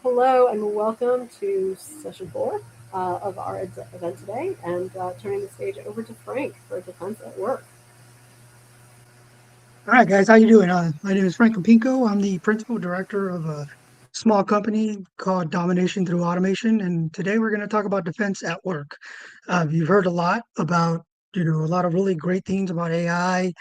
Hello and welcome to session four of our event today, and turning the stage over to Frank for Defense at Work. All right, guys, how you doing? My name is Frank Campinko. I'm the principal director of a small company called Domination Through Automation, and today we're going to talk about defense at work. You've heard a lot about, a lot of really great things about AI,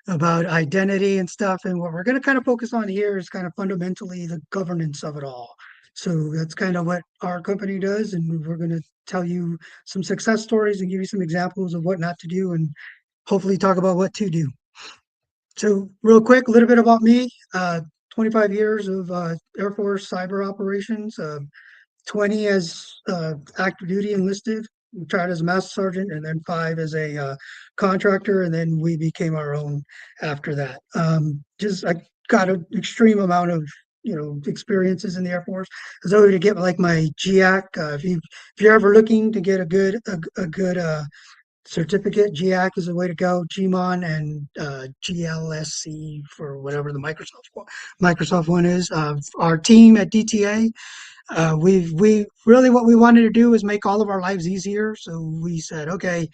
about identity and stuff, and what we're going to kind of focus on here is kind of fundamentally the governance of it all. So that's kind of what our company does, and we're going to tell you some success stories and give you some examples of what not to do, and hopefully talk about what to do. So real quick, a little bit about me. 25 years of Air Force cyber operations, 20 as active duty enlisted, retired as a master sergeant, and then 5 as a contractor, and then we became our own after that. Just I got an extreme amount of experiences in the Air Force. I was able to get like my GAC. If you're ever looking to get a good certificate, GAC is the way to go. GMON and GLSC for whatever the Microsoft one is. Our team at DTA, we really what we wanted to do was make all of our lives easier. So we said, okay,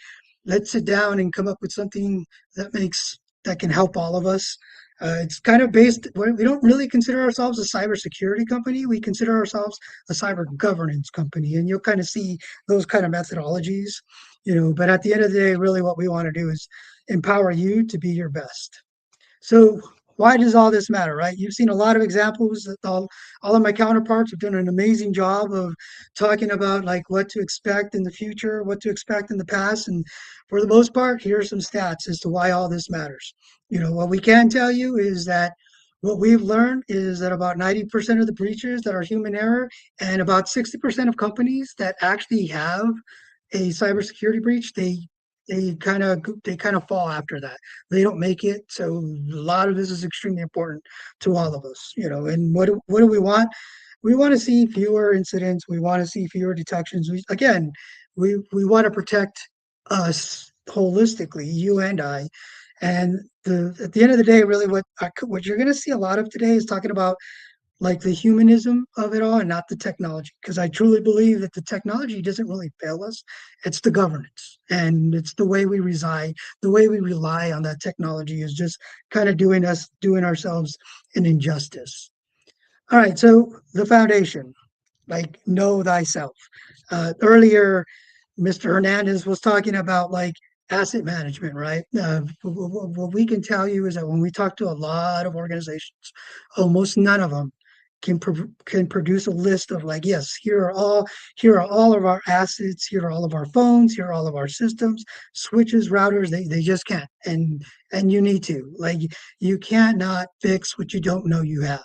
let's sit down and come up with something that can help all of us. It's kind of based. We don't really consider ourselves a cybersecurity company. We consider ourselves a cyber governance company, and you'll kind of see those kind of methodologies. But at the end of the day, really, what we want to do is empower you to be your best. So why does all this matter, right? You've seen a lot of examples that all of my counterparts have done an amazing job of talking about like what to expect in the future, what to expect in the past. And for the most part, here are some stats as to why all this matters. What we can tell you is that what we've learned is that about 90% of the breaches that are human error and about 60% of companies that actually have a cybersecurity breach, they kind of fall after that. They don't make it. So a lot of this is extremely important to all of us. And what do we want? We want to see fewer incidents. We want to see fewer detections. We want to protect us holistically, you and I. And at the end of the day, really, what you're going to see a lot of today is talking about like the humanism of it all and not the technology. Because I truly believe that the technology doesn't really fail us. It's the governance and it's the way we reside, the way we rely on that technology is just kind of doing ourselves an injustice. All right, so the foundation, like know thyself. Earlier, Mr. Hernandez was talking about like asset management, right? What we can tell you is that when we talk to a lot of organizations, almost none of them can produce a list of like, yes, here are all of our assets, here are all of our phones, here are all of our systems, switches, routers. They just can't, and you need to like you can't not fix what you don't know you have.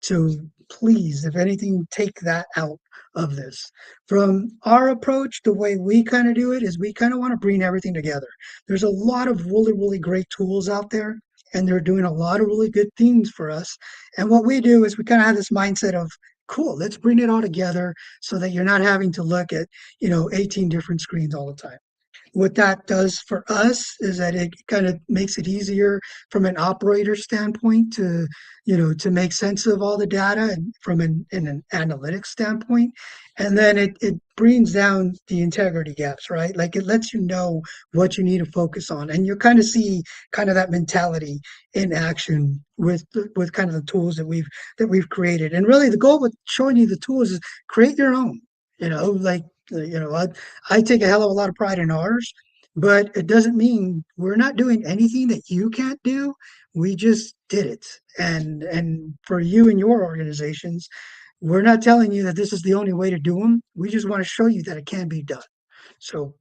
So please, if anything, take that out of this. From our approach, the way we kind of do it is we kind of want to bring everything together. There's a lot of really, really great tools out there, and they're doing a lot of really good things for us. And what we do is we kind of have this mindset of, cool, let's bring it all together so that you're not having to look at, 18 different screens all the time. What that does for us is that it kind of makes it easier from an operator standpoint to make sense of all the data and from an analytics standpoint. And then it brings down the integrity gaps, right? Like it lets you know what you need to focus on. And you kind of see kind of that mentality in action with kind of the tools that we've created. And really the goal with showing you the tools is create your own, like I take a hell of a lot of pride in ours, but it doesn't mean we're not doing anything that you can't do. We just did it. And for you and your organizations, we're not telling you that this is the only way to do them. We just want to show you that it can be done. So,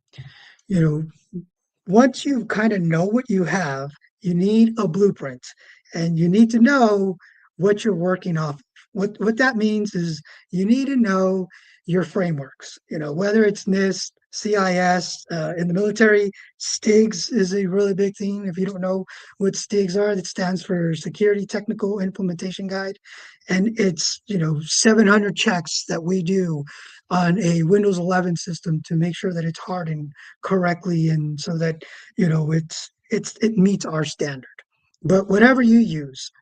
you know, once you kind of know what you have, you need a blueprint and you need to know what you're working off. What that means is you need to know your frameworks, whether it's NIST, CIS, in the military, STIGs is a really big thing. If you don't know what STIGs are, that stands for Security Technical Implementation Guide. And it's, 700 checks that we do on a Windows 11 system to make sure that it's hardened correctly and so that it meets our standard. But whatever you use,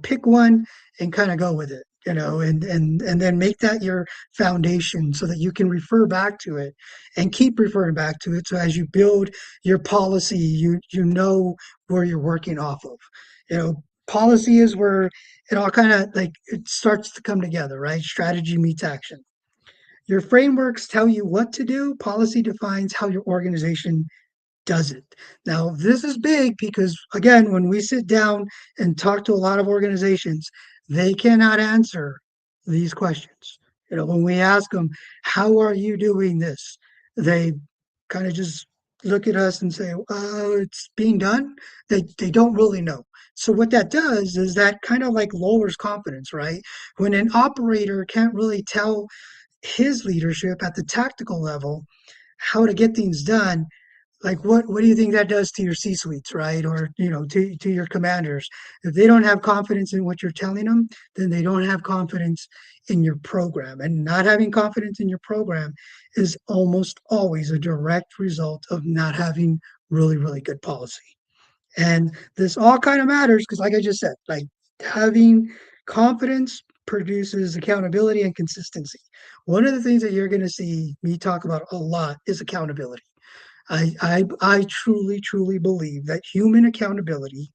pick one and kind of go with it. and then make that your foundation so that you can refer back to it and keep referring back to it. So as you build your policy, you know where you're working off of. Policy is where it all kind of like it starts to come together, right? Strategy meets action. Your frameworks tell you what to do. Policy defines how your organization does it. Now, this is big because, again, when we sit down and talk to a lot of organizations, they cannot answer these questions. When we ask them, how are you doing this? They kind of just look at us and say, it's being done. They don't really know. So, what that does is that kind of like lowers confidence, right? When an operator can't really tell his leadership at the tactical level how to get things done, like what do you think that does to your C suites, right? Or to your commanders? If they don't have confidence in what you're telling them, then they don't have confidence in your program. And not having confidence in your program is almost always a direct result of not having really, really good policy. And this all kind of matters because, like I just said, like having confidence produces accountability and consistency. One of the things that you're going to see me talk about a lot is accountability. I truly, truly believe that human accountability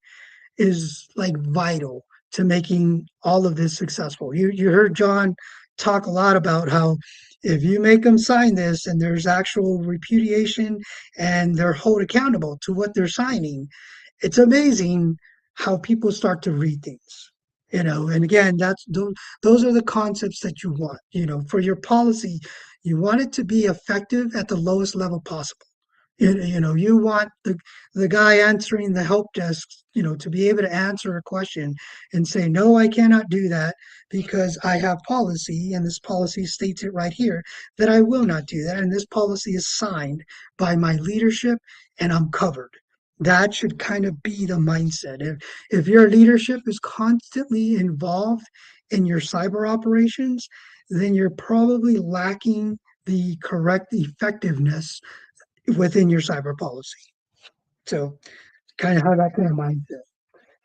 is like vital to making all of this successful. You heard John talk a lot about how if you make them sign this and there's actual repudiation and they're held accountable to what they're signing, it's amazing how people start to read things. And again, those are the concepts that you want. For your policy, you want it to be effective at the lowest level possible. You want the guy answering the help desk, to be able to answer a question and say, no, I cannot do that because I have policy and this policy states it right here that I will not do that. And this policy is signed by my leadership and I'm covered. That should kind of be the mindset. If your leadership is constantly involved in your cyber operations, then you're probably lacking the correct effectiveness within your cyber policy. So kind of have that kind of mindset.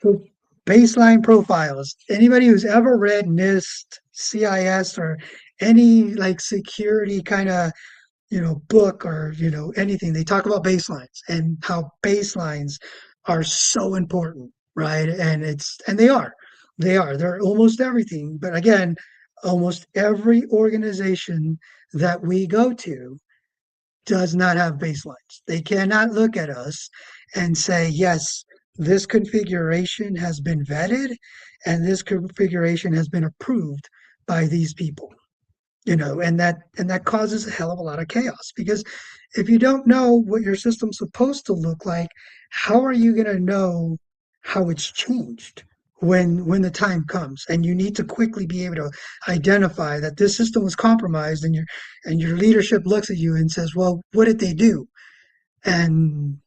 So baseline profiles. Anybody who's ever read NIST, CIS, or any like security kind of book or anything, they talk about baselines and how baselines are so important, right? And they're almost everything. But again, almost every organization that we go to does not have baselines. They cannot look at us and say, yes, this configuration has been vetted and this configuration has been approved by these people. And that causes a hell of a lot of chaos because if you don't know what your system's supposed to look like, how are you going to know how it's changed when the time comes? And you need to quickly be able to identify that this system was compromised, and your leadership looks at you and says, well, what did they do? And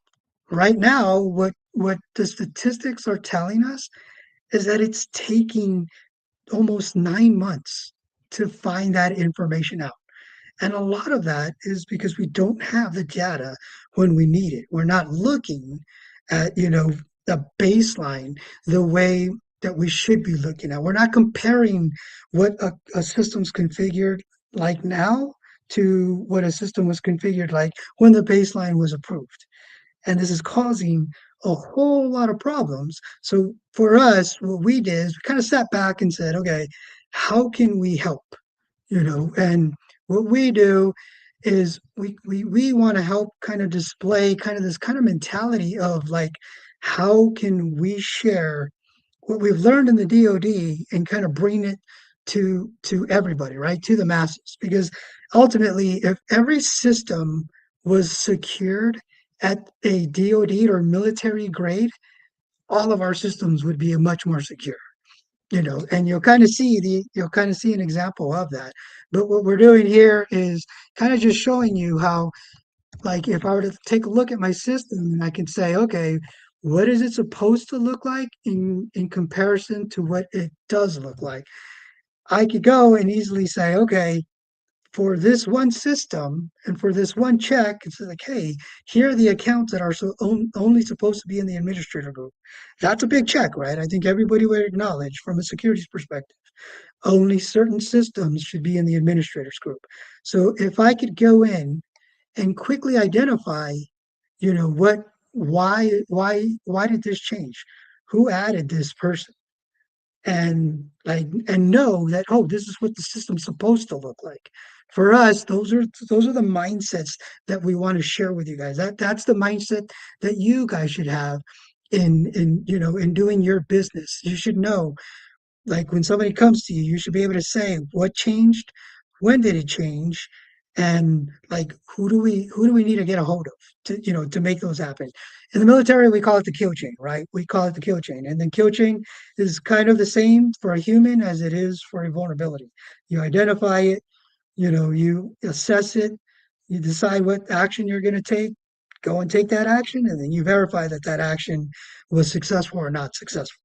right now, what the statistics are telling us is that it's taking almost 9 months to find that information out. And a lot of that is because we don't have the data when we need it. We're not looking at, the baseline the way that we should be looking at. We're not comparing what a system's configured like now to what a system was configured like when the baseline was approved. And this is causing a whole lot of problems. So for us, what we did is we kind of sat back and said, okay, how can we help? And what we do is we want to help kind of display kind of this kind of mentality of like, how can we share what we've learned in the DoD and kind of bring it to everybody, right? To the masses. Because ultimately, if every system was secured at a DoD or military grade, all of our systems would be much more secure. And you'll kind of see an example of that. But what we're doing here is kind of just showing you how, like, if I were to take a look at my system and I can say, okay, what is it supposed to look like in comparison to what it does look like? I could go and easily say, okay, for this one system and for this one check, it's like, hey, here are the accounts that are only supposed to be in the administrator group. That's a big check, right? I think everybody would acknowledge from a securities perspective. Only certain systems should be in the administrators group. So if I could go in and quickly identify, what, why did this change? Who added this person? And know that, oh, this is what the system's supposed to look like. For us, those are the mindsets that we want to share with you guys. That's the mindset that you guys should have in doing your business. You should know, like, when somebody comes to you, you should be able to say what changed, when did it change, and like who do we need to get a hold of to make those happen. In the military, we call it the kill chain, right? We call it the kill chain, and then kill chain is kind of the same for a human as it is for a vulnerability. You identify it, you assess it, you decide what action you're going to take, go and take that action, and then you verify that that action was successful or not successful.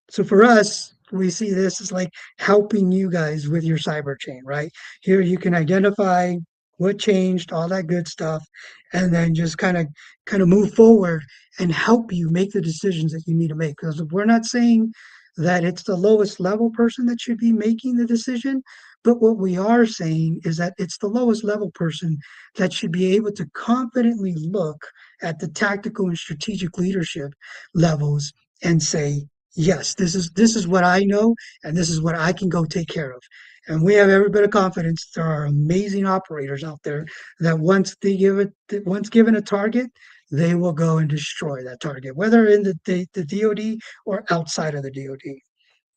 So for us, we see this as like helping you guys with your cyber chain, right? Here you can identify what changed, all that good stuff, and then just kind of move forward and help you make the decisions that you need to make. Because we're not saying that it's the lowest level person that should be making the decision, but what we are saying is that it's the lowest level person that should be able to confidently look at the tactical and strategic leadership levels and say, yes, this is what I know, and this is what I can go take care of. And we have every bit of confidence there are amazing operators out there that once given a target, they will go and destroy that target, whether in the DoD or outside of the DoD.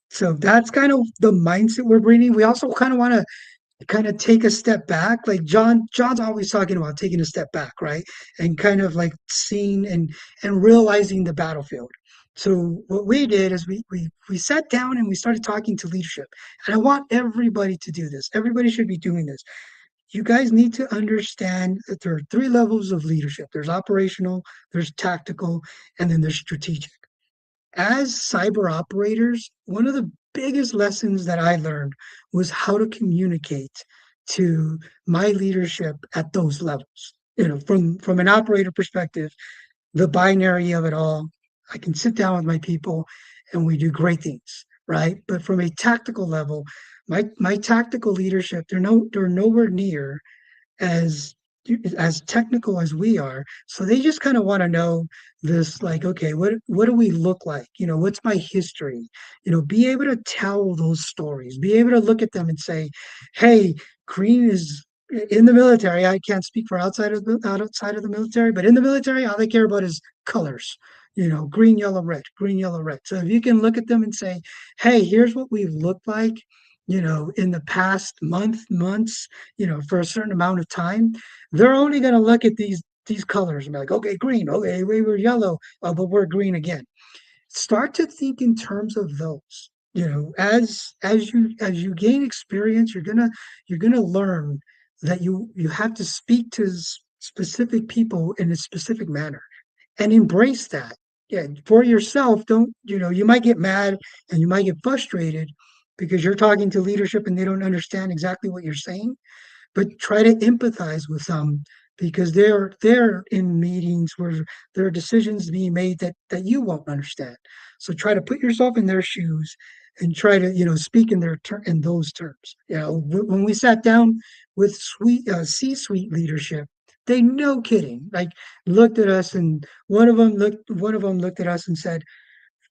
So that's kind of the mindset we're bringing. We also kind of want to kind of take a step back. Like John's always talking about taking a step back, right? And kind of like seeing and realizing the battlefield. So what we did is we sat down and we started talking to leadership. And I want everybody to do this. Everybody should be doing this. You guys need to understand that there are three levels of leadership. There's operational, there's tactical, and then there's strategic. As cyber operators, one of the biggest lessons that I learned was how to communicate to my leadership at those levels. From an operator perspective, the binary of it all, I can sit down with my people and we do great things, right? But from a tactical level, my tactical leadership, they're nowhere near as as technical as we are. So they just kind of want to know this, like, okay, what do we look like? What's my history? Be able to tell those stories, be able to look at them and say, hey, green is in the military. I can't speak for outside of the military, but in the military, all they care about is colors. Green, yellow, red, green, yellow, red. So if you can look at them and say, hey, here's what we've looked like, in the past months, for a certain amount of time, they're only going to look at these colors and be like, okay, green, okay, we were yellow, but we're green again. Start to think in terms of those. As you gain experience, you're gonna learn that you have to speak to specific people in a specific manner and embrace that. Yeah, for yourself, don't, you might get mad and you might get frustrated because you're talking to leadership and they don't understand exactly what you're saying, but try to empathize with them because they're in meetings where there are decisions being made that you won't understand. So try to put yourself in their shoes and try to speak in those terms. When we sat down with C-suite leadership, they, no kidding, like, looked at us, and one of them looked at us and said,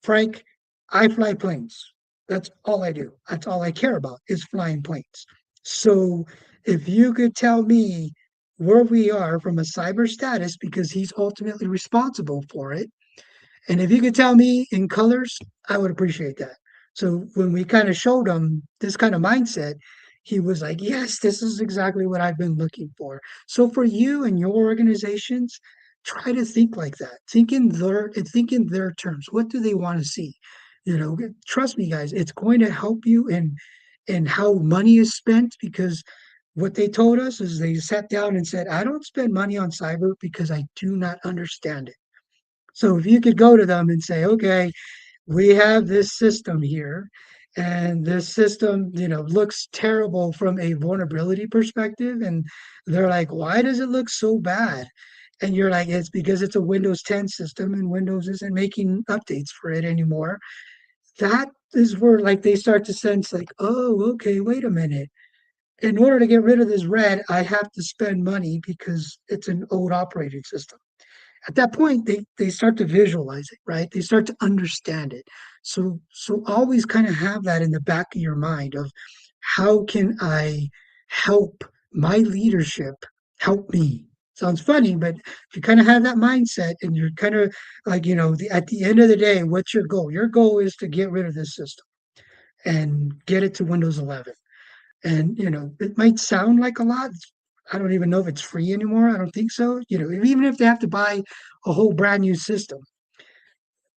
Frank, I fly planes. That's all I do. That's all I care about is flying planes. So if you could tell me where we are from a cyber status, because he's ultimately responsible for it, and if you could tell me in colors, I would appreciate that. So when we kind of showed him this kind of mindset, he was like, yes, this is exactly what I've been looking for. So for you and your organizations, try to think like that. Think in their terms. What do they want to see? Trust me, guys, it's going to help you in how money is spent, because what they told us is they sat down and said, I don't spend money on cyber because I do not understand it. So if you could go to them and say, okay, we have this system here, and this system, looks terrible from a vulnerability perspective. And they're like, why does it look so bad? And you're like, it's because it's a Windows 10 system and Windows isn't making updates for it anymore. That is where like they start to sense like, oh, okay, wait a minute. In order to get rid of this red, I have to spend money because it's an old operating system. At that point they start to visualize it, right? They start to understand it. So always kind of have that in the back of your mind of how can I help my leadership help me. Sounds funny, but if you kind of have that mindset and you're kind of like, at the end of the day, what's your goal? Your goal is to get rid of this system and get it to Windows 11. And, it might sound like a lot. I don't even know if it's free anymore. I don't think so. Even if they have to buy a whole brand new system,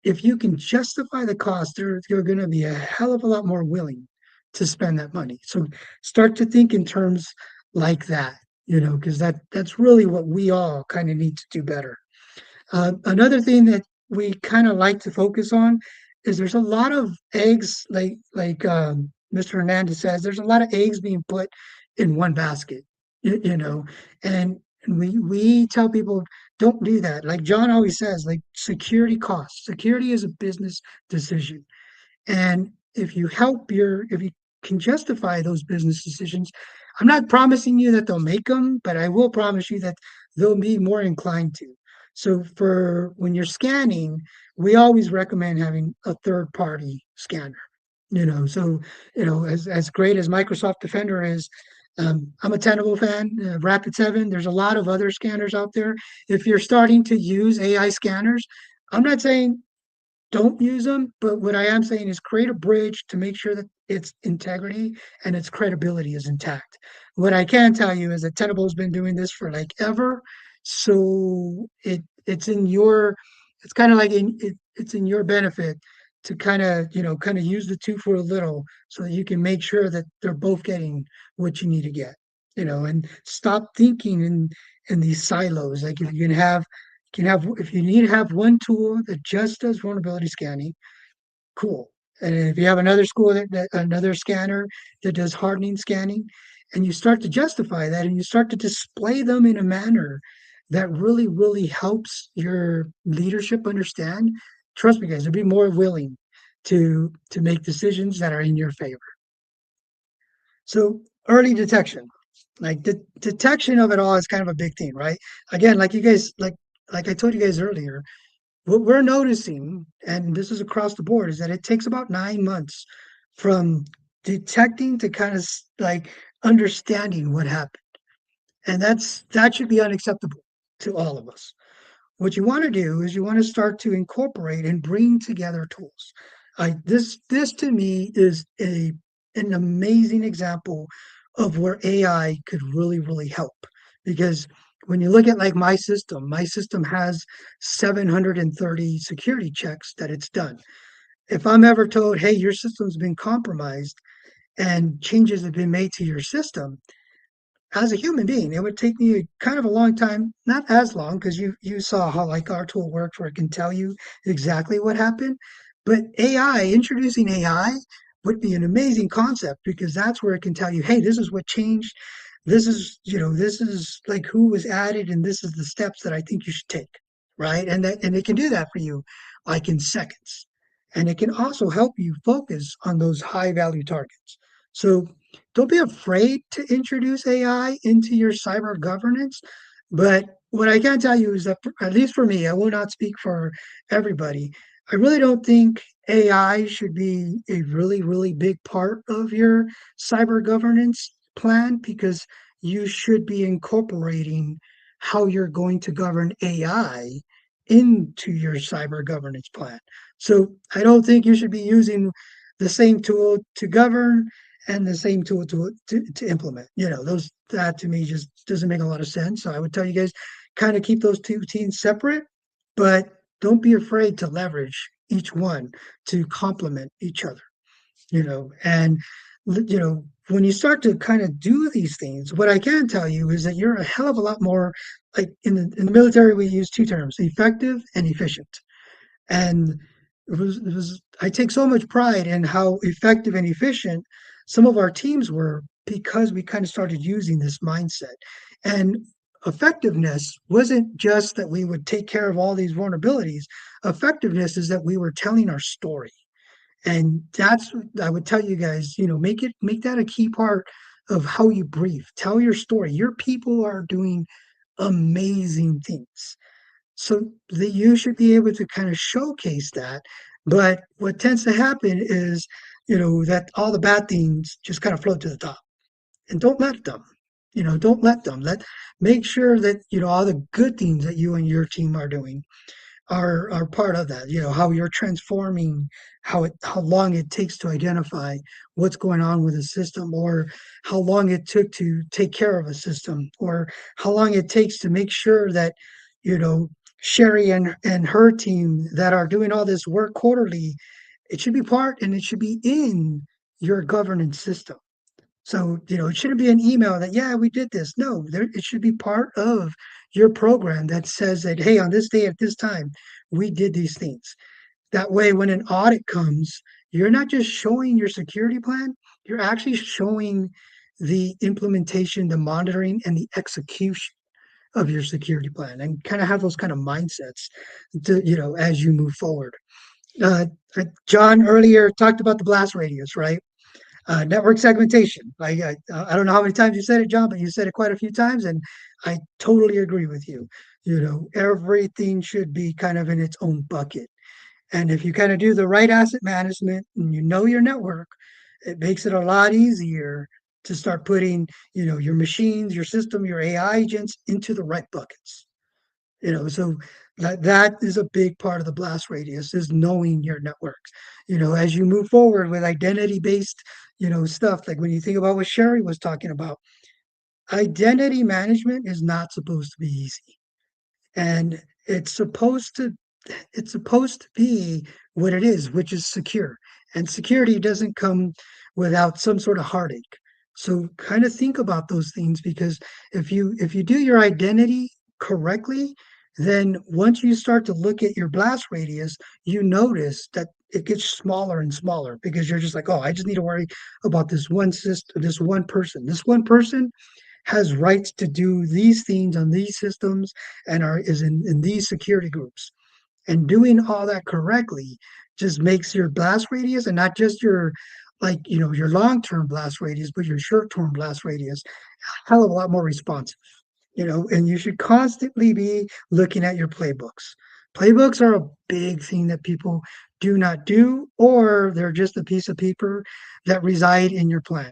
if you can justify the cost, they're going to be a hell of a lot more willing to spend that money. So start to think in terms like that, because that's really what we all kind of need to do better. Another thing that we kind of like to focus on is there's a lot of eggs, like Mr. Hernandez says, there's a lot of eggs being put in one basket, you know, and we tell people don't do that. Like John always says, like security costs. Security is a business decision. And if you can justify those business decisions, I'm not promising you that they'll make them, but I will promise you that they'll be more inclined to. So for when you're scanning, we always recommend having a third party scanner. So as great as Microsoft Defender is, I'm a Tenable fan, Rapid7. There's a lot of other scanners out there. If you're starting to use AI scanners, I'm not saying don't use them. But what I am saying is create a bridge to make sure that its integrity and its credibility is intact. What I can tell you is that Tenable's been doing this for like ever, so it's kind of like it's in your benefit to kind of use the two for a little so that you can make sure that they're both getting what you need to get. And stop thinking in these silos. Like if you can have if you need to have one tool that just does vulnerability scanning, cool. And if you have another another scanner that does hardening scanning, and you start to justify that and you start to display them in a manner that really, really helps your leadership understand, trust me, guys, they'll be more willing to make decisions that are in your favor. So early detection, like the detection of it all is kind of a big thing, right? Again, like you guys, like I told you guys earlier, what we're noticing, and this is across the board, is that it takes about 9 months from detecting to kind of like understanding what happened. And that should be unacceptable to all of us. What you want to do is you want to start to incorporate and bring together tools. This to me is an amazing example of where AI could really, really help. Because when you look at like my system has 730 security checks that it's done. If I'm ever told, hey, your system's been compromised and changes have been made to your system, as a human being, it would take me kind of a long time, not as long, because you saw how like our tool worked where it can tell you exactly what happened. But introducing AI would be an amazing concept because that's where it can tell you, hey, this is what changed. This is like who was added, and this is the steps that I think you should take, right? And it can do that for you like in seconds. And it can also help you focus on those high value targets. So don't be afraid to introduce AI into your cyber governance. But what I can tell you is that, at least for me, I will not speak for everybody. I really don't think AI should be a really, really big part of your cyber governance plan because you should be incorporating how you're going to govern AI into your cyber governance plan. So I don't think you should be using the same tool to govern and the same tool to implement. Those that to me just doesn't make a lot of sense. So I would tell you guys kind of keep those two teams separate, but don't be afraid to leverage each one to complement each other. And when you start to kind of do these things, what I can tell you is that you're a hell of a lot more like in the military we use two terms, effective and efficient. And it was I take so much pride in how effective and efficient some of our teams were because we kind of started using this mindset. And effectiveness wasn't just that we would take care of all these vulnerabilities. Effectiveness is that we were telling our story. And that's what I would tell you guys, make that a key part of how you brief. Tell your story. Your people are doing amazing things. So that you should be able to kind of showcase that. But what tends to happen is, that all the bad things just kind of float to the top. And don't let them. Don't let them. Make sure that, all the good things that you and your team are doing are part of that. How you're transforming, how long it takes to identify what's going on with a system, or how long it took to take care of a system, or how long it takes to make sure that you know Sherry and her team that are doing all this work quarterly, it should be part and it should be in your governance system. So, it shouldn't be an email that, yeah, we did this. No, it should be part of your program that says that, hey, on this day at this time, we did these things. That way, when an audit comes, you're not just showing your security plan, you're actually showing the implementation, the monitoring, and the execution of your security plan, and kind of have those kind of mindsets as you move forward. Uh, John earlier talked about the blast radius, right? Network segmentation. I don't know how many times you said it, John, but you said it quite a few times, and I totally agree with you. Everything should be kind of in its own bucket. And if you kind of do the right asset management and you know your network, it makes it a lot easier to start putting, your machines, your system, your AI agents into the right buckets. So that is a big part of the blast radius, is knowing your networks. As you move forward with identity based, stuff, like when you think about what Sherry was talking about, identity management is not supposed to be easy. And it's supposed to be what it is, which is secure. And security doesn't come without some sort of heartache. So kind of think about those things, because if you do your identity correctly, then once you start to look at your blast radius, you notice that it gets smaller and smaller, because you're just like, oh, I just need to worry about this one system, this one person. This one person has rights to do these things on these systems and is in these security groups. And doing all that correctly just makes your blast radius, and not just your your long-term blast radius, but your short-term blast radius, a hell of a lot more responsive. And you should constantly be looking at your playbooks. Playbooks are a big thing that people do not do, or they're just a piece of paper that reside in your plan.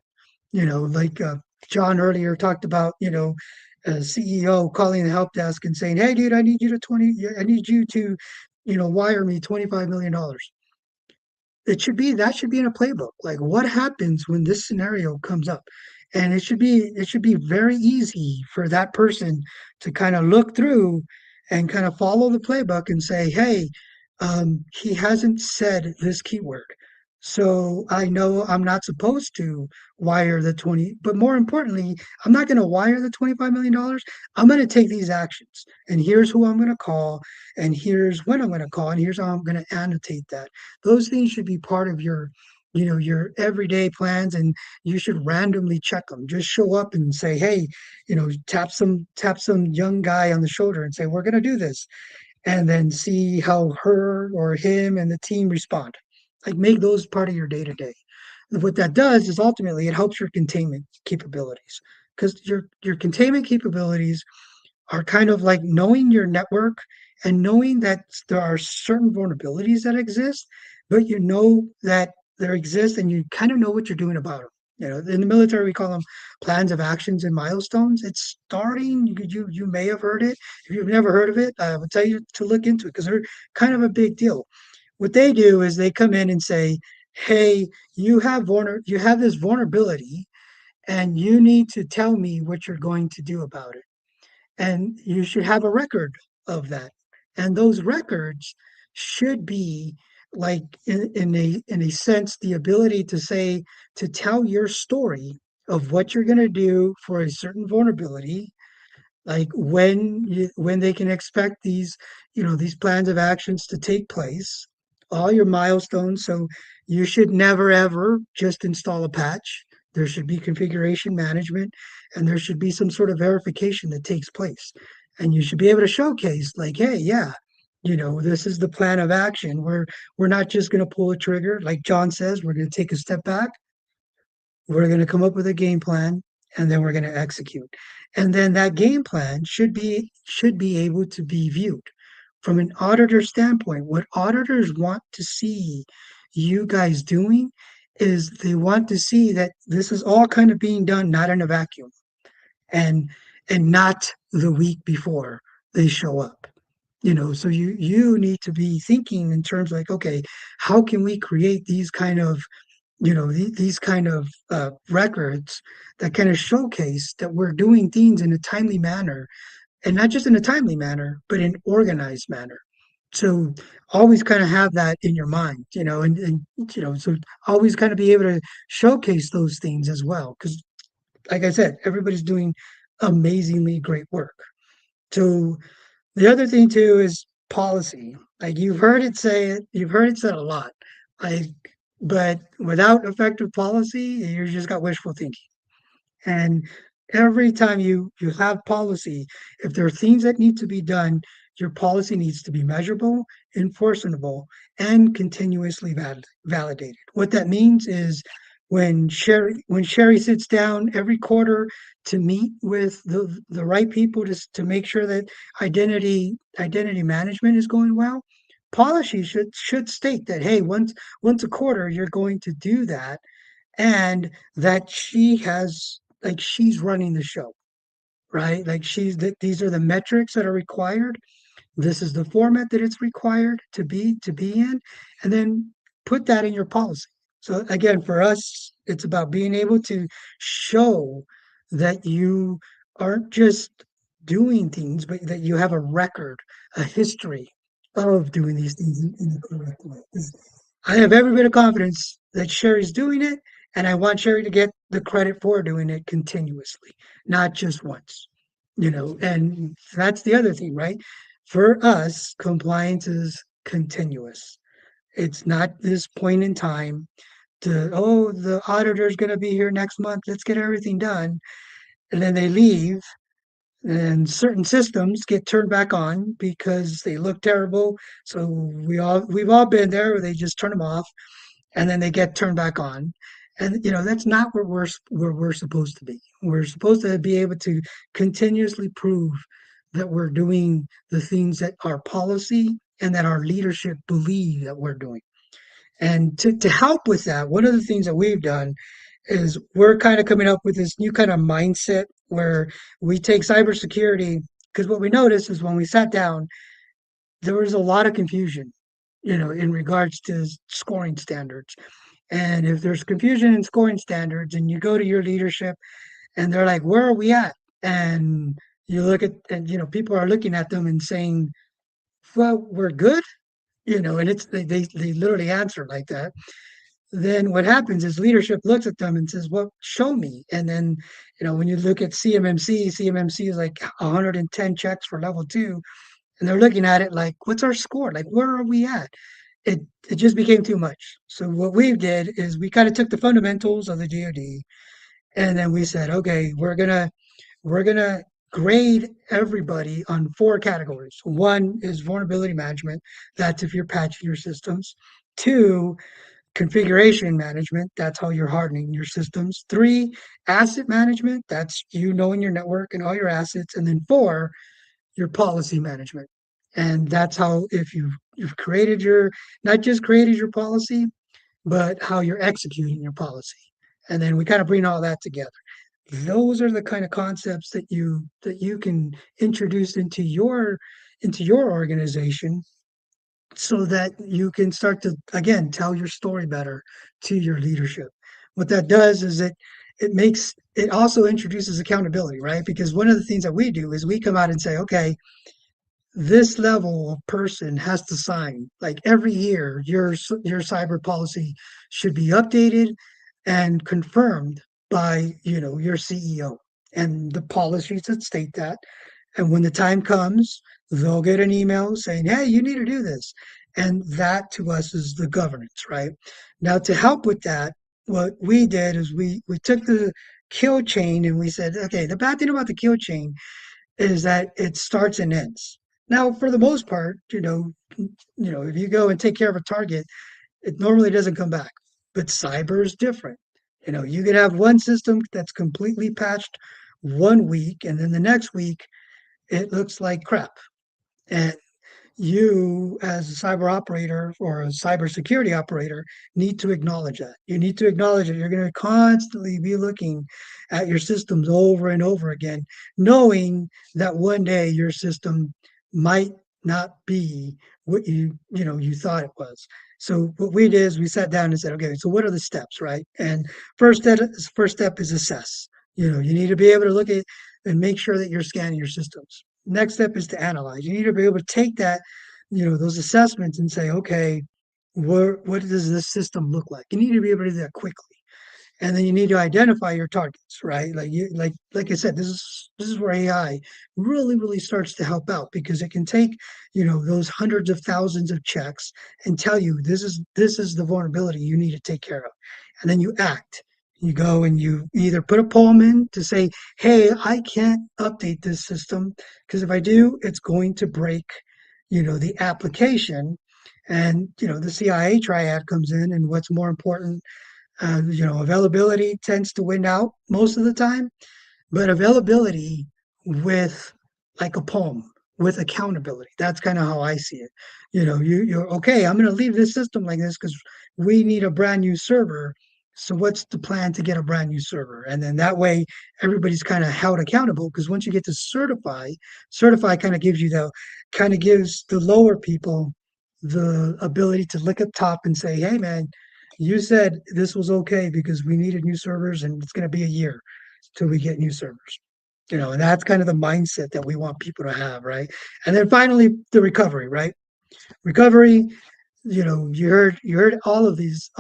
Like John earlier talked about, a CEO calling the help desk and saying, "Hey, dude, I need you to, wire me $25 million." That should be in a playbook. Like, what happens when this scenario comes up? And it should be very easy for that person to kind of look through and kind of follow the playbook and say, hey, he hasn't said this keyword. So I know I'm not supposed to wire the 20, but more importantly, I'm not going to wire the $25 million. I'm going to take these actions. And here's who I'm going to call, and here's when I'm going to call, and here's how I'm going to annotate that. Those things should be part of your everyday plans, and you should randomly check them. Just show up and say, hey, tap some young guy on the shoulder and say, we're going to do this, and then see how her or him and the team respond. Like, make those part of your day to day. What that does is ultimately it helps your containment capabilities, because your containment capabilities are kind of like knowing your network and knowing that there are certain vulnerabilities that exist, but you know that there exist and you kind of know what you're doing about them. In the military, we call them plans of actions and milestones. It's starting. You may have heard it. If you've never heard of it, I would tell you to look into it, because they're kind of a big deal. What they do is they come in and say, "Hey, you have this vulnerability, and you need to tell me what you're going to do about it." And you should have a record of that. And those records should be like, in a sense, the ability to tell your story of what you're going to do for a certain vulnerability, like when they can expect these plans of actions to take place, all your milestones. So you should never ever just install a patch. There should be configuration management, and there should be some sort of verification that takes place, and you should be able to showcase, like, hey, yeah, This is the plan of action. We're not just going to pull a trigger, like John says. We're going to take a step back. We're going to come up with a game plan, and then we're going to execute. And then that game plan should be able to be viewed from an auditor standpoint. What auditors want to see you guys doing is they want to see that this is all kind of being done not in a vacuum, and not the week before they show up. So you need to be thinking in terms like, okay, how can we create these kind of records that kind of showcase that we're doing things in a timely manner, and not just in a timely manner, but in organized manner. So always kind of have that in your mind, so always kind of be able to showcase those things as well. Because, like I said, everybody's doing amazingly great work. So the other thing too is policy. Like you've heard it said a lot. Like, but without effective policy, you just got wishful thinking. And every time you have policy, if there are things that need to be done, your policy needs to be measurable, enforceable, and continuously validated. What that means is when Sherry sits down every quarter to meet with the right people to make sure that identity management is going well, policy should state that, hey, once a quarter you're going to do that, and that she's running the show, right? Like these are the metrics that are required. This is the format that it's required to be in, and then put that in your policy. So again, for us, it's about being able to show that you aren't just doing things, but that you have a record, a history of doing these things in the correct way. 'Cause I have every bit of confidence that Sherry's doing it, and I want Sherry to get the credit for doing it continuously, not just once. And that's the other thing, right? For us, compliance is continuous. It's not this point in time oh, the auditor's going to be here next month. Let's get everything done. And then they leave, and certain systems get turned back on because they look terrible. So we've all been there where they just turn them off, and then they get turned back on. And that's not where we're supposed to be. We're supposed to be able to continuously prove that we're doing the things that our policy and that our leadership believe that we're doing. And to help with that, one of the things that we've done is we're kind of coming up with this new kind of mindset where we take cybersecurity, because what we noticed is when we sat down, there was a lot of confusion, in regards to scoring standards. And if there's confusion in scoring standards and you go to your leadership and they're like, where are we at? And you look at, and, people are looking at them and saying, well, we're good, and they literally answer like that. Then what happens is leadership looks at them and says, well, show me. And then, when you look at CMMC is like 110 checks for level 2. And they're looking at it like, what's our score? Like, where are we at? It just became too much. So what we did is we kind of took the fundamentals of the GOD, and then we said, okay, we're gonna grade everybody on 4 categories. One is vulnerability management. That's if you're patching your systems. 2, configuration management. That's how you're hardening your systems. 3, asset management. That's you knowing your network and all your assets. And then 4, your policy management. And that's how, if you've created not just created your policy, but how you're executing your policy. And then we kind of bring all that together. Those are the kind of concepts that you can introduce into your organization, so that you can start to, again, tell your story better to your leadership. What that does is it also introduces accountability, right? Because one of the things that we do is we come out and say, okay, this level of person has to sign. Like every year, your cyber policy should be updated and confirmed by your CEO, and the policies that state that. And when the time comes, they'll get an email saying, hey, you need to do this. And that to us is the governance, right? Now, to help with that, what we did is we took the kill chain and we said, okay, the bad thing about the kill chain is that it starts and ends. Now, for the most part, if you go and take care of a target, it normally doesn't come back. But cyber is different. You could have one system that's completely patched one week, and then the next week it looks like crap. And you, as a cyber operator or a cybersecurity operator, need to acknowledge that. You need to acknowledge that you're going to constantly be looking at your systems over and over again, knowing that one day your system might not be what you thought it was. So what we did is we sat down and said, okay, so what are the steps, right? And first step is assess. You need to be able to look at and make sure that you're scanning your systems. Next step is to analyze. You need to be able to take that, those assessments and say, okay, what does this system look like? You need to be able to do that quickly. And then you need to identify your targets, right? Like I said, this is where AI really, really starts to help out because it can take, those hundreds of thousands of checks and tell you this is the vulnerability you need to take care of. And then you act. You go and you either put a poem in to say, hey, I can't update this system because if I do, it's going to break, the application. And, the CIA triad comes in, and what's more important, availability tends to win out most of the time, but availability with like a poem with accountability. That's kind of how I see it. You're okay. I'm going to leave this system like this because we need a brand new server. So what's the plan to get a brand new server? And then that way everybody's kind of held accountable because once you get to certify kind of gives the lower people the ability to look up top and say, hey man, you said this was okay because we needed new servers and it's going to be a year till we get new servers. And that's kind of the mindset that we want people to have, right? And then finally, the recovery, right? Recovery, you heard all of these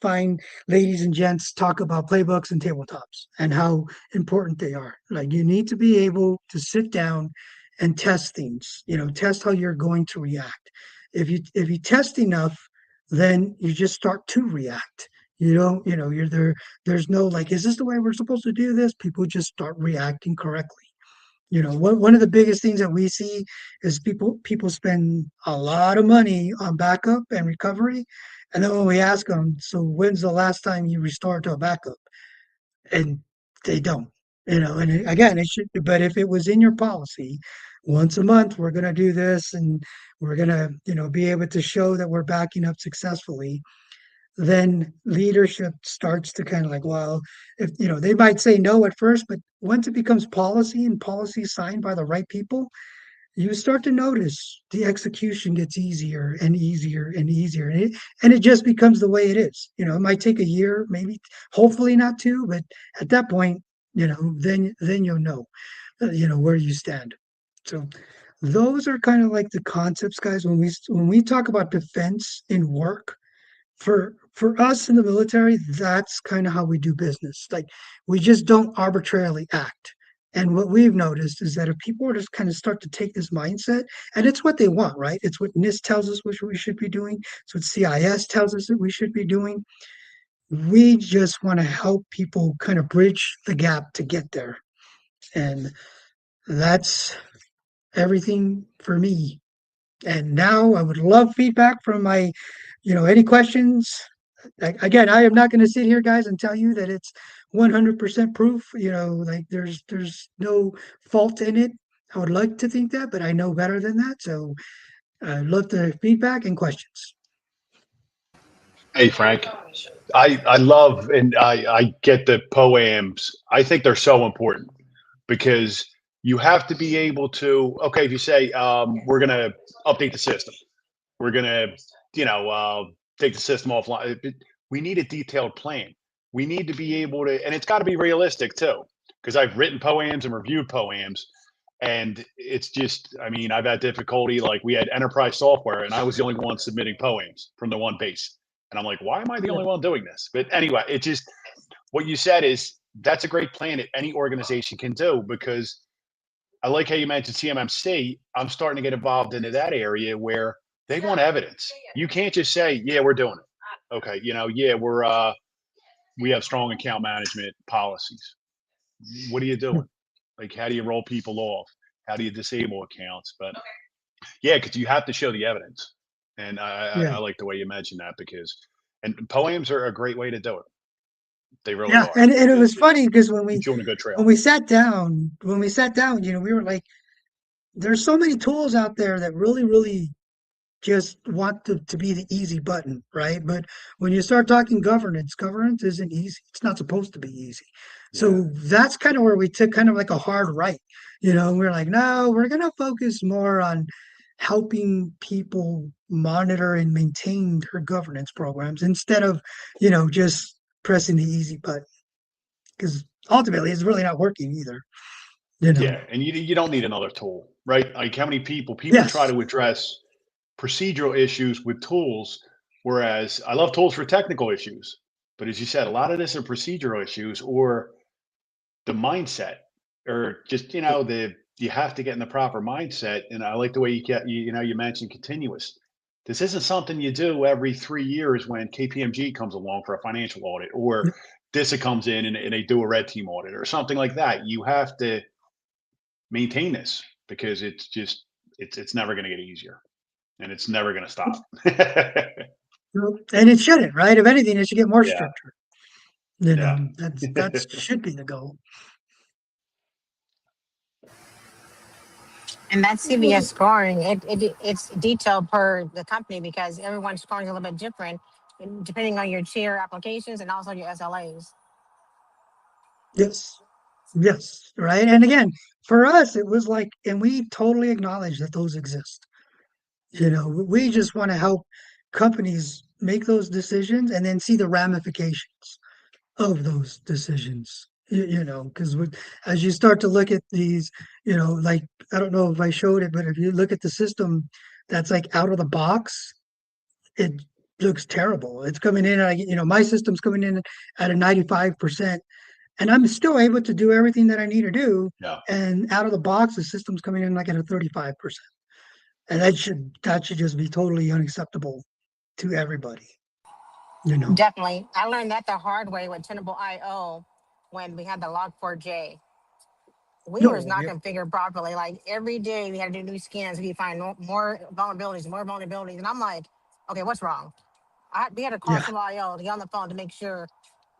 fine ladies and gents talk about playbooks and tabletops and how important they are. Like you need to be able to sit down and test things, test how you're going to react. If you test enough, then you just start to react. You're there. There's no like, is this the way we're supposed to do this? People just start reacting correctly. One of the biggest things that we see is people spend a lot of money on backup and recovery, and then when we ask them, so when's the last time you restored to a backup? And they don't. And again, it should. But if it was in your policy, once a month we're going to do this, and we're going to be able to show that we're backing up successfully, then leadership starts to kind of like, well, if they might say no at first, but once it becomes policy and policy signed by the right people, you start to notice the execution gets easier and easier and easier, and it just becomes the way it is. It might take a year, maybe, hopefully not two, but at that point, then you'll know, where you stand. So those are kind of like the concepts, guys. When we talk about defense in work, for us in the military, that's kind of how we do business. Like we just don't arbitrarily act. And what we've noticed is that if people are just kind of start to take this mindset, and it's what they want, right? It's what NIST tells us what we should be doing. It's what CIS tells us that we should be doing. We just want to help people kind of bridge the gap to get there. And that's everything for me. And now I would love feedback from any questions. Again, I am not going to sit here, guys, and tell you that it's 100% proof. Like there's no fault in it. I would like to think that, but I know better than that. So I'd love the feedback and questions. Hey, Frank. I love and I get the poems. I think they're so important because you have to be able to, okay, if you say, we're going to update the system, we're going to, you know, uh, take the system offline. We need a detailed plan. We need to be able to, and it's got to be realistic too, because I've written poems and reviewed poems. And it's just, I mean, I've had difficulty. Like we had enterprise software, and I was the only one submitting poems from the one base. And I'm like, why am I the Yeah. only one doing this? But anyway, it just, what you said is that's a great plan that any organization can do because I like how you mentioned CMMC. I'm starting to get involved into that area where they want evidence. You can't just say, yeah, we're doing it. Okay. Yeah, we have strong account management policies. What are you doing? Like, how do you roll people off? How do you disable accounts? But Yeah, because you have to show the evidence, and I Yeah. like the way you mentioned that because and poems are a great way to do it. They really Yeah. are. And it was funny because when Keeps you on a good when trail. we sat down, we were like, there's so many tools out there that really just want to be the easy button, right? But when you start talking governance isn't easy. It's not supposed to be easy. Yeah. So that's kind of where we took kind of like a hard right. We're like, no, we're going to focus more on helping people monitor and maintain their governance programs instead of, just pressing the easy button. Because ultimately, it's really not working either, you know. Yeah, and you don't need another tool, right? Like how many people try Yes. to address procedural issues with tools, whereas I love tools for technical issues, but as you said, a lot of this are procedural issues or the mindset, or just the you have to get in the proper mindset. And I like the way you mentioned continuous. This isn't something you do every 3 years when KPMG comes along for a financial audit, or DISA comes in and they do a red team audit or something like that. You have to maintain this because it's never going to get easier and it's never going to stop. And it shouldn't, right? If anything, it should get more Yeah, stricter. yeah. That should be the goal. And that CVS scoring, it's detailed per the company because everyone's scoring is a little bit different depending on your tier applications and also your SLAs. Yes. Yes. Right. And again, for us, it was like, and we totally acknowledge that those exist. We just want to help companies make those decisions and then see the ramifications of those decisions. Because as you start to look at these, like, I don't know if I showed it, but if you look at the system that's like out of the box, it looks terrible. It's coming in, my system's coming in at a 95%, and I'm still able to do everything that I need to do. Yeah. And out of the box, the system's coming in like at a 35%. And that should just be totally unacceptable to everybody, you know. Definitely. I learned that the hard way with Tenable IO when we had the log4j. We was No, not yeah, configured properly. Like every day we had to do new scans. We find more vulnerabilities, more vulnerabilities. And I'm like, okay, what's wrong? We had to call yeah, Tenable IO to get on the phone to make sure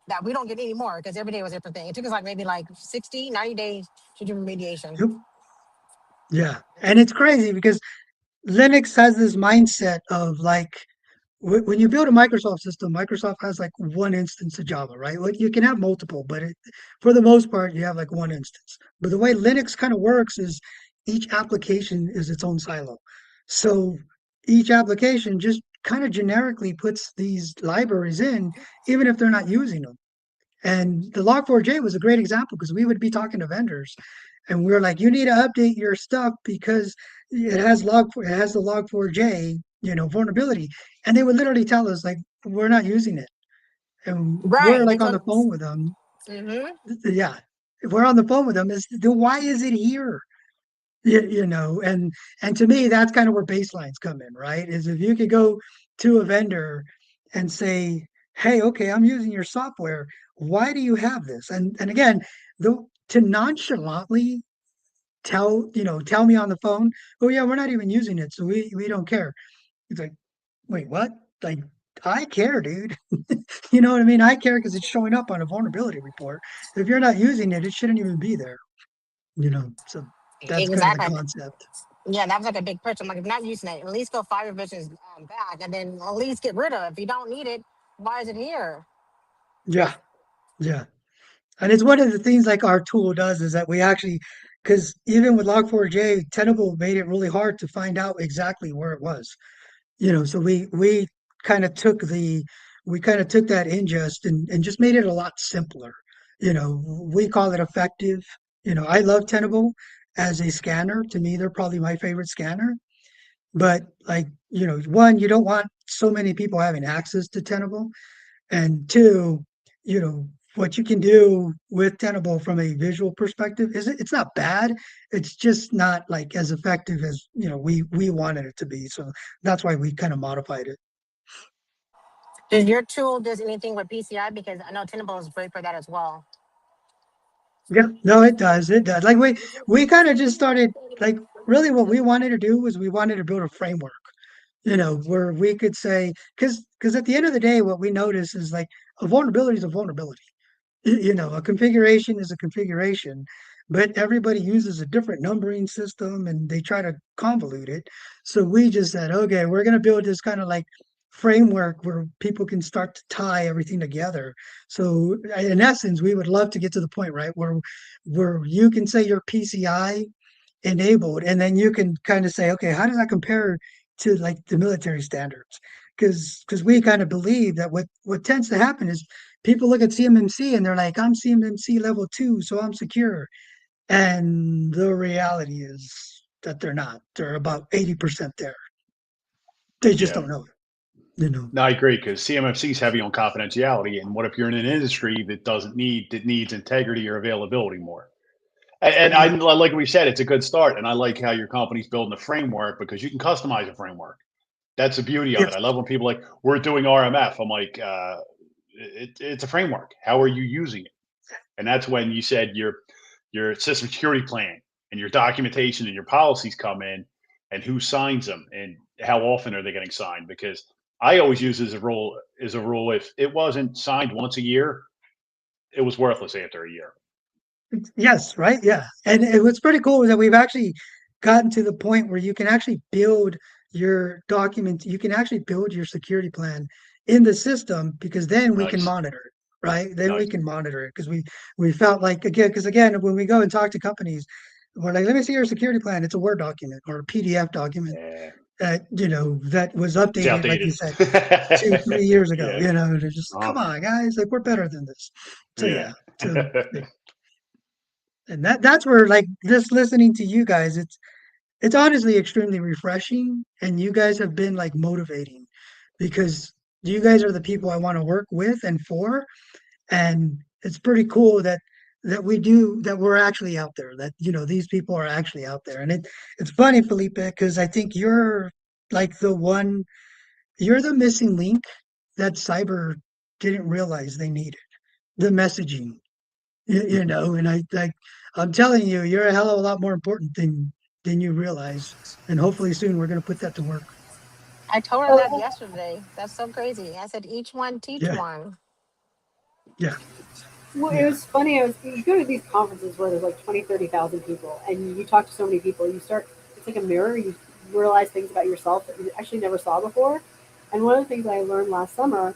that we don't get any more because every day was a different thing. It took us like maybe like 60, 90 days to do remediation. yep, yeah. And it's crazy because Linux has this mindset of like when you build a Microsoft system, Microsoft has like one instance of Java, right? Like you can have multiple, but for the most part, you have like one instance. But the way Linux kind of works is each application is its own silo. So each application just kind of generically puts these libraries in, even if they're not using them. And the Log4j was a great example because we would be talking to vendors and we are like, you need to update your stuff because it has the Log4j, vulnerability. And they would literally tell us like, we're not using it. And we're Right. They like on took. the phone with them. Mm-hmm. Yeah. If we're on the phone with them, then why is it here? And to me, that's kind of where baselines come in, right? Is if you could go to a vendor and say, hey, okay, I'm using your software. Why do you have this? And again, to nonchalantly tell me on the phone, oh yeah, we're not even using it, so we don't care. It's like, wait, what? Like, I care, dude. You know what I mean? I care because it's showing up on a vulnerability report. If you're not using it, it shouldn't even be there. So that's kind of the Exactly. concept. Yeah, that was like a big push. I'm like, if you're not using it, at least go 5 revisions back and then at least get rid of it. If you don't need it, why is it here? Yeah, yeah. And it's one of the things like our tool does is that we actually, because even with Log4j, Tenable made it really hard to find out exactly where it was. So we kind of took that ingest and just made it a lot simpler. We call it effective. I love Tenable as a scanner. To me, they're probably my favorite scanner. But like, one, you don't want so many people having access to Tenable. And two, you know, what you can do with Tenable from a visual perspective is it's not bad. It's just not like as effective as we wanted it to be. So that's why we kind of modified it. Does your tool does anything with PCI? Because I know Tenable is great for that as well. Yeah, no, it does. It does. Like we kind of just started like really what we wanted to do was we wanted to build a framework, where we could say, because at the end of the day, what we notice is like a vulnerability is a vulnerability. A configuration is a configuration, but everybody uses a different numbering system and they try to convolute it. So we just said, okay, we're going to build this kind of like framework where people can start to tie everything together. So in essence, we would love to get to the point, right, where you can say you're PCI enabled, and then you can kind of say, okay, how does that compare to like the military standards? Because we kind of believe that what tends to happen is people look at CMMC and they're like, I'm CMMC level 2, so I'm secure. And the reality is that they're not. They're about 80% there. They just Yeah. don't know it. No, I agree because CMFC is heavy on confidentiality. And what if you're in an industry that needs integrity or availability more? And I Yeah. like we said, it's a good start. And I like how your company's building a framework because you can customize a framework. That's the beauty of it. Yes. I love when people like, we're doing RMF. I'm like, it's a framework. How are you using it? And that's when you said your system security plan and your documentation and your policies come in, and who signs them and how often are they getting signed? Because I always use as a rule if it wasn't signed once a year, it was worthless after a year. Yes, right. Yeah. And what's pretty cool is that we've actually gotten to the point where you can actually build your document, you can actually build your security plan in the system, because then we can Nice, monitor it, right? Then we nice. can monitor it because we felt like, again, because again, when we go and talk to companies, we're like, let me see your security plan. It's a Word document or a PDF document Yeah, that, that was it's updated, like you outdated. said, 2, 3 years ago. Yeah, They're just, come uh, on, guys, like we're better than this. So yeah. yeah. So and that's where, like, just listening to you guys, it's honestly extremely refreshing, and you guys have been like motivating, because you guys are the people I want to work with and for. And it's pretty cool that we're actually out there, that these people are actually out there. And it's funny, Felipe, because I think you're like you're the missing link that cyber didn't realize they needed, the messaging. And I'm telling you, you're a hell of a lot more important than you realize. And hopefully soon we're going to put that to work. I told her that yesterday. That's so crazy. I said, each one teach Yeah, one. yeah, Well, it yeah. was funny. You go to these conferences where there's like 20, 30,000 people, and you talk to so many people. It's like a mirror. You realize things about yourself that you actually never saw before. And one of the things I learned last summer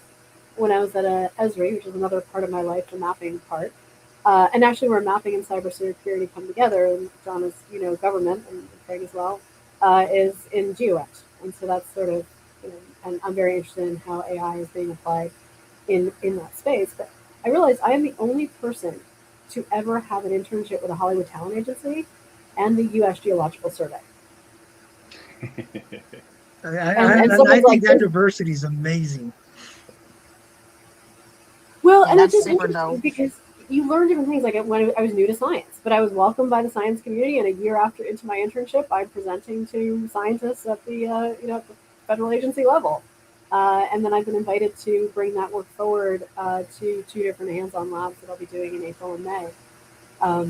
when I was at a Esri, which is another part of my life, the mapping part, and actually where mapping and cybersecurity come together, and John is, government, and Craig as well, is in GeoX. And so that's sort of, and I'm very interested in how AI is being applied in that space. But I realized I am the only person to ever have an internship with a Hollywood talent agency and the U.S. Geological Survey. And I someone's think like, that diversity is amazing. well, Yeah, and it's that's just super interesting dope. because you learn different things. Like when I was new to science, but I was welcomed by the science community, and a year after into my internship, I'm presenting to scientists at the at the federal agency level, and then I've been invited to bring that work forward to two different hands-on labs that I'll be doing in April and May,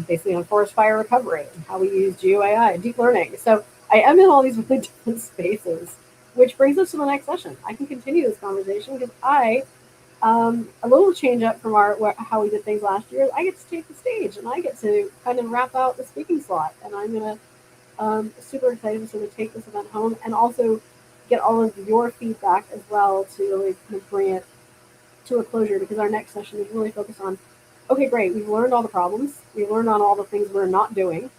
basically on forest fire recovery and how we use GeoAI and deep learning. So I am in all these really different spaces, which brings us to the next session. I can continue this conversation because a little change up from how we did things last year. I get to take the stage and I get to kind of wrap out the speaking slot, and I'm gonna super excited to sort of take this event home and also get all of your feedback as well to really kind of bring it to a closure, because our next session is really focused on, okay, great, we've learned all the problems, we've learned on all the things we're not doing.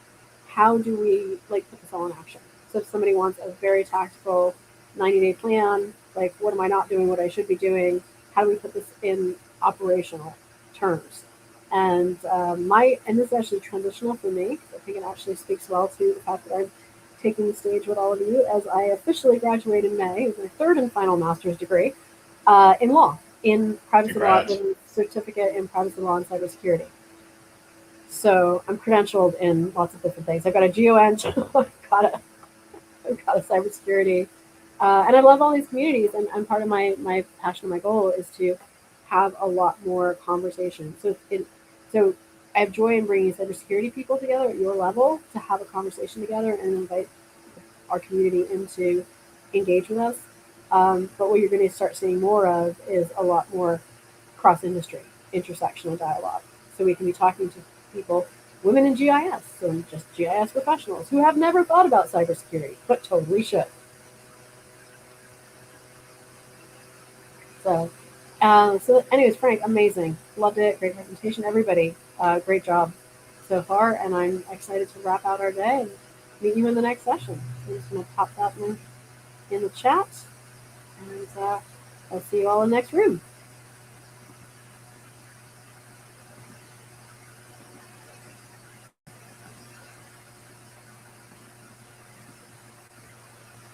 How do we like put this all in action? So if somebody wants a very tactical 90-day plan, like what am I not doing, what I should be doing, how do we put this in operational terms? And and this is actually transitional for me. I think it actually speaks well to the fact that I'm taking the stage with all of you as I officially graduate in May with my third and final master's degree in law, in privacy law, with Congrats. a certificate in privacy law and cybersecurity. So I'm credentialed in lots of different things. I've got a GeoEng, I've got a cybersecurity, and I love all these communities. And part of my passion and my goal is to have a lot more conversation. So I have joy in bringing cybersecurity people together at your level to have a conversation together and invite our community into engage with us. But what you're going to start seeing more of is a lot more cross-industry, intersectional dialogue. So we can be talking to people, women in GIS, and just GIS professionals who have never thought about cybersecurity, but totally should. So anyways, Frank, amazing. Loved it. Great presentation, everybody. Great job so far. And I'm excited to wrap out our day and meet you in the next session. I'm just going to pop that link in the chat. And I'll see you all in the next room.